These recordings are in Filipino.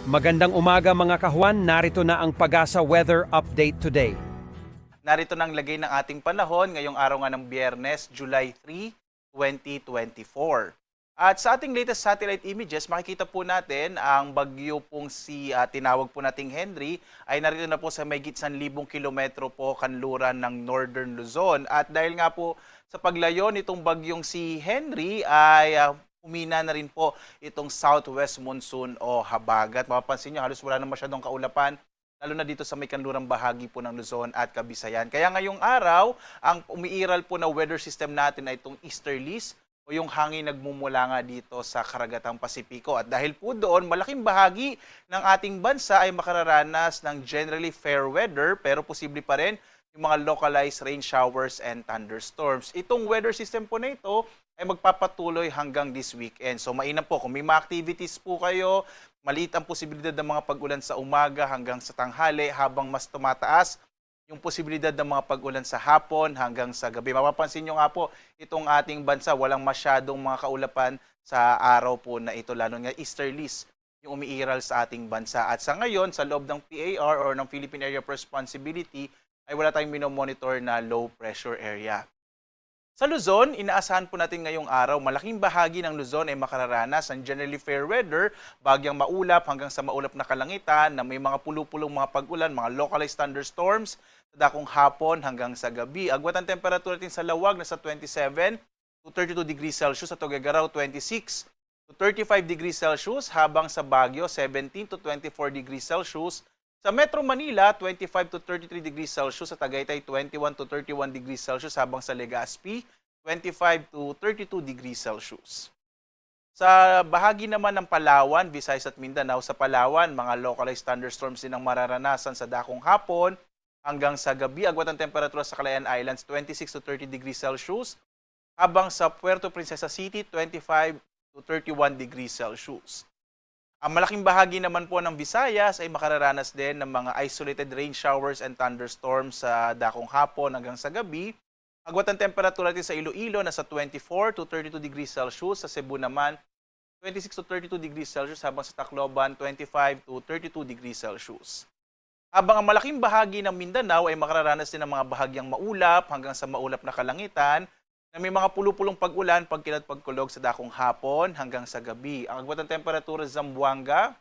Magandang umaga mga kahuan, narito na ang Pag-asa Weather Update today. Narito na ang lagay ng ating panahon ngayong araw nga ng Biyernes, July 3, 2024. At sa ating latest satellite images, makikita po natin ang bagyo pong tinawag po nating Henry ay narito na po sa mahigit 1,000 kilometro po kanluran ng Northern Luzon. At dahil nga po sa paglayo nitong bagyong si Henry ay humina na rin po itong southwest monsoon o habagat. Mapapansin nyo, halos wala na masyadong kaulapan, lalo na dito sa may kanlurang bahagi po ng Luzon at Kabisayan. Kaya ngayong araw, ang umiiral po na weather system natin ay itong easterlies o yung hangin nagmumula nga dito sa karagatang Pasipiko. At dahil po doon, malaking bahagi ng ating bansa ay makararanas ng generally fair weather, pero posible pa rin yung mga localized rain showers and thunderstorms. Itong weather system po na ito ay magpapatuloy hanggang this weekend. So mainam po, kung may mga activities po kayo, maliit ang posibilidad ng mga pag-ulan sa umaga hanggang sa tanghali, habang mas tumataas yung posibilidad ng mga pag-ulan sa hapon hanggang sa gabi. Mapapansin nyo nga po, itong ating bansa, walang masyadong mga kaulapan sa araw po na ito, lalo nga easterlies yung umiiral sa ating bansa. At sa ngayon, sa loob ng PAR or ng Philippine Area of Responsibility, ay wala tayong minomonitor na low pressure area. Sa Luzon, inaasahan po natin ngayong araw, malaking bahagi ng Luzon ay makararanas ng generally fair weather, bagyang maulap hanggang sa maulap na kalangitan na may mga pulupulong mga pag-ulan, mga localized thunderstorms sa dakong hapon hanggang sa gabi. Agwat ang temperatura natin sa Lawag na sa 27 to 32 degrees Celsius, sa Tuguegarao 26 to 35 degrees Celsius, habang sa Baguio 17 to 24 degrees Celsius, sa Metro Manila, 25 to 33 degrees Celsius, sa Tagaytay, 21 to 31 degrees Celsius, habang sa Legazpi, 25 to 32 degrees Celsius. Sa bahagi naman ng Palawan, Visayas at Mindanao, sa Palawan, mga localized thunderstorms din ang mararanasan sa dakong hapon hanggang sa gabi. Agwat ang temperatura sa Calayan Islands, 26 to 30 degrees Celsius, habang sa Puerto Princesa City, 25 to 31 degrees Celsius. Ang malaking bahagi naman po ng Visayas ay makararanas din ng mga isolated rain showers and thunderstorms sa dakong hapon hanggang sa gabi. Agwat ang temperatura natin sa Iloilo na sa 24 to 32 degrees Celsius, sa Cebu naman 26 to 32 degrees Celsius, habang sa Tacloban 25 to 32 degrees Celsius. Habang ang malaking bahagi ng Mindanao ay makararanas din ng mga bahagyang maulap hanggang sa maulap na kalangitan, na may mga pulupulong pag-ulan, pagkilat, pagkulog sa dakong hapon hanggang sa gabi. Ang agwat ng temperatura sa Zamboanga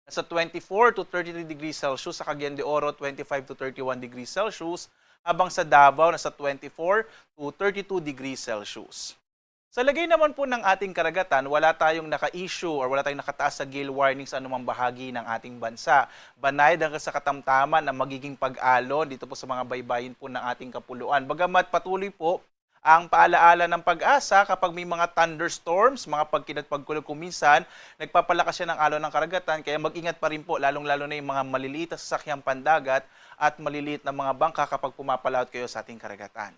nasa 24 to 33 degrees Celsius, sa Cagayan de Oro 25 to 31 degrees Celsius, habang sa Davao nasa 24 to 32 degrees Celsius. Sa lagay naman po ng ating karagatan, wala tayong naka-issue or wala tayong nakataas sa gale warning sa anumang bahagi ng ating bansa. Banay hanggang sa katamtaman na magiging pag-alon dito po sa mga baybayin po ng ating kapuluan. Bagamat patuloy po ang paalaala ng Pag-asa kapag may mga thunderstorms, mga pagkinat pagkulog, kung minsan nagpapalakas siya ng alon ng karagatan, kaya mag-ingat pa rin po, lalong-lalo na yung mga maliliit na sasakyang pandagat at maliliit na mga bangka kapag pumapalaot kayo sa ating karagatan.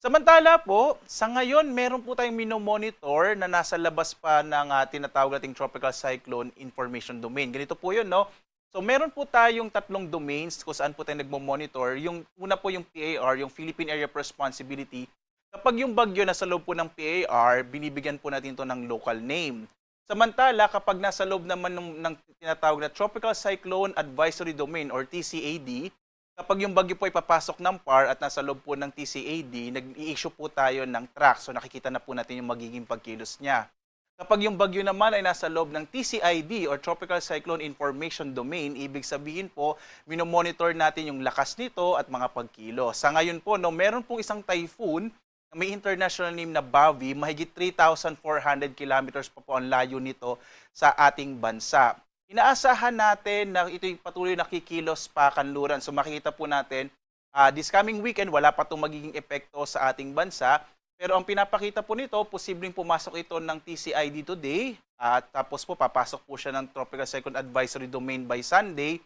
Samantala po, sa ngayon, meron po tayong minomonitor na nasa labas pa ng tinatawag nating Tropical Cyclone Information Domain. Ganito po yun, no? So, meron po tayong tatlong domains kung saan po tayo nagmo-monitor. Yung una po yung PAR, yung Philippine Area of Responsibility. Kapag yung bagyo nasa loob po ng PAR, binibigyan po natin ito ng local name. Samantala, kapag nasa loob naman ng tinatawag na Tropical Cyclone Advisory Domain or TCAD, kapag yung bagyo po ay papasok ng PAR at nasa loob po ng TCAD, nag-i-issue po tayo ng track. So nakikita na po natin yung magiging pagkilos niya. Kapag yung bagyo naman ay nasa loob ng TCID or Tropical Cyclone Information Domain, ibig sabihin po, minomonitor natin yung lakas nito at mga pagkilos. Sa ngayon po, no, meron pong isang typhoon na may international name na Bavi, mahigit 3,400 kilometers pa po ang layo nito sa ating bansa. Inaasahan natin na ito'y patuloy nakikilos pa kanluran. So makikita po natin, this coming weekend, wala pa itong magiging epekto sa ating bansa. Pero ang pinapakita po nito, posibleng pumasok ito ng TCID today. At tapos po, papasok po siya ng Tropical Cyclone Advisory Domain by Sunday.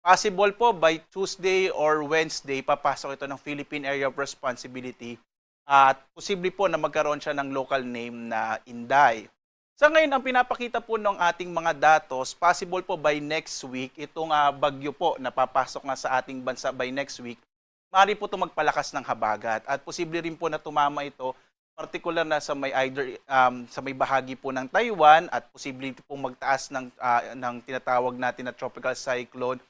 Possible po, by Tuesday or Wednesday, papasok ito ng Philippine Area of Responsibility. At posible po na magkaroon siya ng local name na Inday. Sa ngayon, ang pinapakita po ng ating mga datos, possible po by next week, itong bagyo po na papasok nga sa ating bansa by next week, maaari po ito magpalakas ng habagat at posible rin po na tumama ito particular na sa may sa may bahagi po ng Taiwan at posibleng pong magtaas ng tinatawag natin na tropical cyclone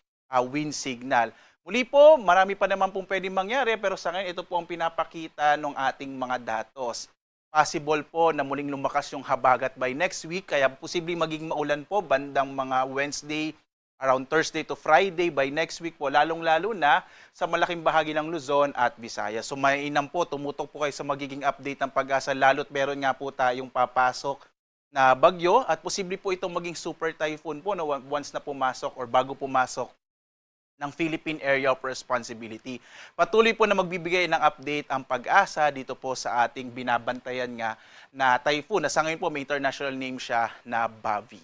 wind signal. Muli po, marami pa naman pong pwedeng mangyari pero sa ngayon ito po ang pinapakita ng ating mga datos. Possible po na muling lumakas yung habagat by next week kaya posibleng maging maulan po bandang mga Wednesday, around Thursday to Friday by next week po, lalong-lalo na sa malaking bahagi ng Luzon at Visayas. So mainam po, tumutok po kayo sa magiging update ng Pag-asa, lalo't meron nga po tayong papasok na bagyo at posible po itong maging super typhoon po no, once na pumasok or bago pumasok ng Philippine Area of Responsibility. Patuloy po na magbibigay ng update ang Pag-asa dito po sa ating binabantayan nga na typhoon na sa ngayon po may international name siya na Bavi.